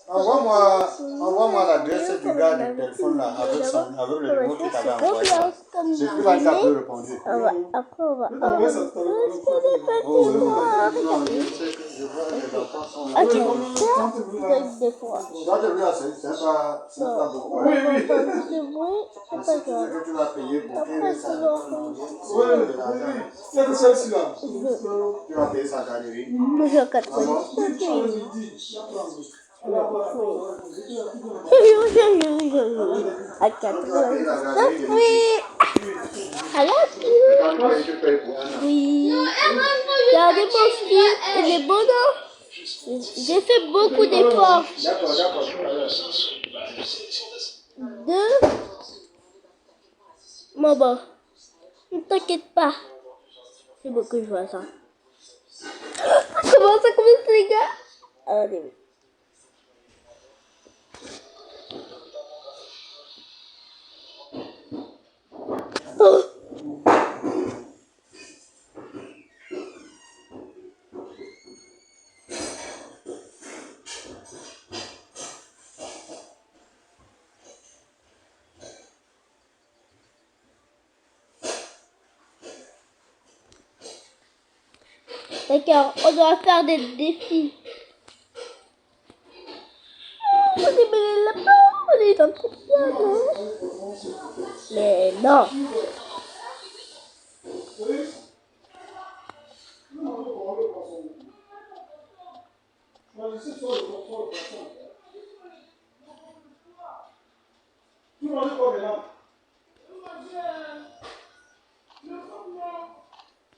Envoie-moi l'adresse du gars du téléphone là, avec le numéro que tu avais envoyé. Depuis là, il t'a plus répondu. Après, on va. Non, je sais que je vois les enfants sont là. Ok, ça, des fois. Ça, c'est pas beaucoup. Oui. Le bruit, c'est pas grave. Que tu vas payer pour Après, ça. tu vas Tu vas payer sa galerie. toujours 80. À 89, oui. Alors, oui. Regardez mon style, il est beau, non? J'ai fait beaucoup d'efforts. D'accord. Deux. Bon, ne t'inquiète pas. C'est bon que je vois ça. Comment ça commence, les gars? Allez. Oh. D'accord, on doit faire des défis. On est bel lapin, on est dans le piano. Mais non.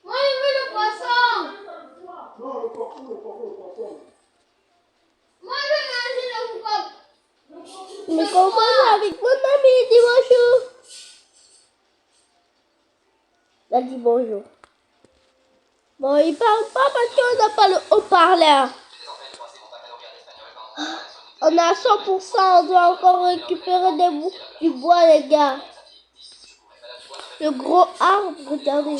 Moi, je veux le poisson. Non, le poisson. Moi, je veux manger le poisson. Mais comment avec mon ami, dis bonjour. Il a dit bonjour. Bon, il parle pas parce qu'on n'a pas le haut-parleur. On a 100%, on doit encore récupérer du bois, les gars. Le gros arbre, regardez.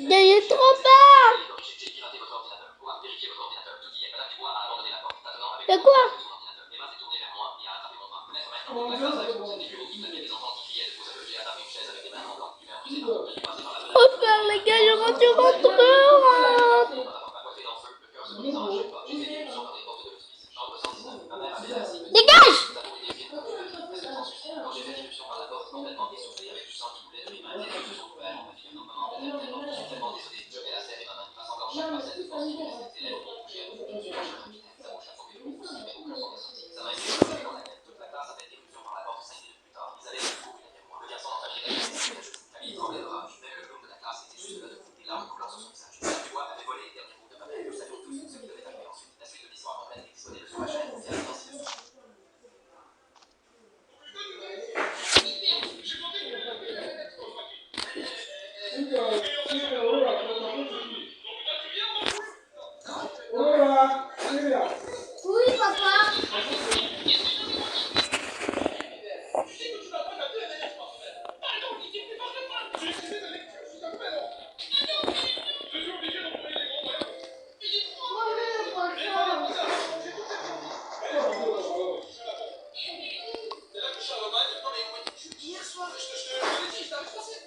Il est trop bas. C'est quoi? Trop peur, les gars, je rentre. Dégage!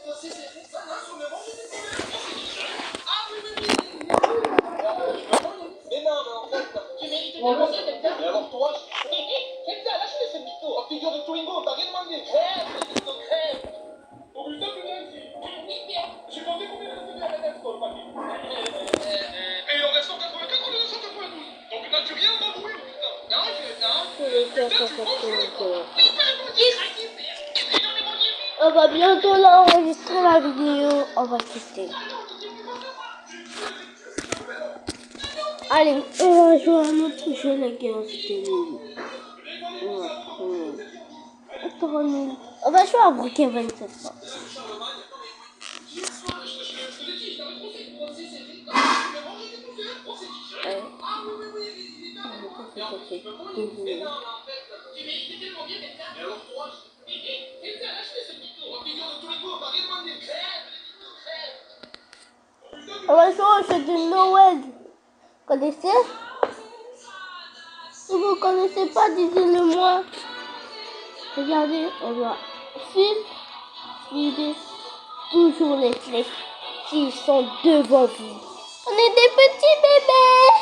Mais non, mais en fait, tu méritais de penser quelqu'un. Et alors toi, quelqu'un a lâché cette mytho en figure de Twingo, t'as rien demandé. Crève, crève. Oh putain, c'est bien ici. J'ai pensé combien il restait de RNF, toi, le papier. Et il en reste 184 ou 292. Donc là, tu viens m'embrouiller, putain. Non, putain, tu penses On va bientôt là enregistrer la vidéo. On va quitter. Allez, on va jouer à un autre jeu, les gars. C'était nul. On va jouer à Brookhaven cette fois. On va jouer au jeu de Noël. Vous connaissez? Si vous ne connaissez pas, dites-le moi. Regardez, on va suivre toujours les flèches qui sont devant vous. On est des petits bébés.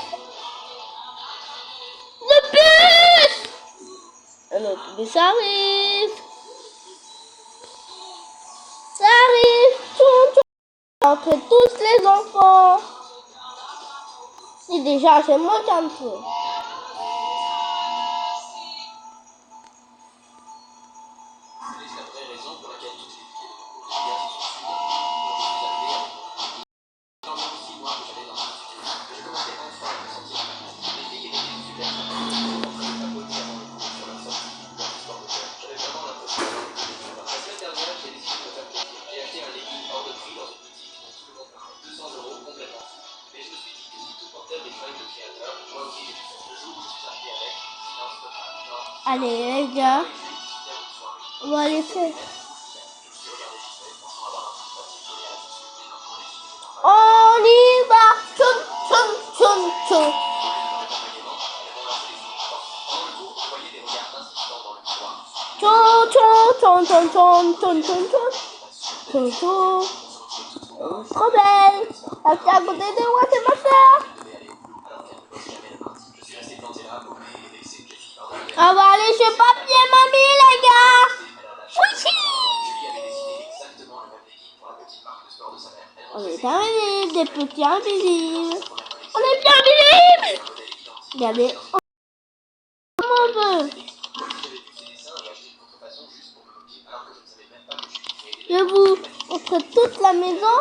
Le bus! Le bus arrive. Ça arrive. Tchou, tchou. Entre tous les enfants. Si déjà, c'est moi qui un peu. Allez les gars, on va les faire. On y va. Tchoum, tchoum, tchoum, tchoum. Tchoum, tchoum, tchoum, tchoum, tchoum, tchoum, tchoum, tchoum. Trop belle. Elle est à côté de moi, c'est ma soeur. On va aller chez papier mamie les gars. Oui. On est terminé, des petits invisibles. On est bien invisibles. Regardez, on veut. Je vous montre toute la maison.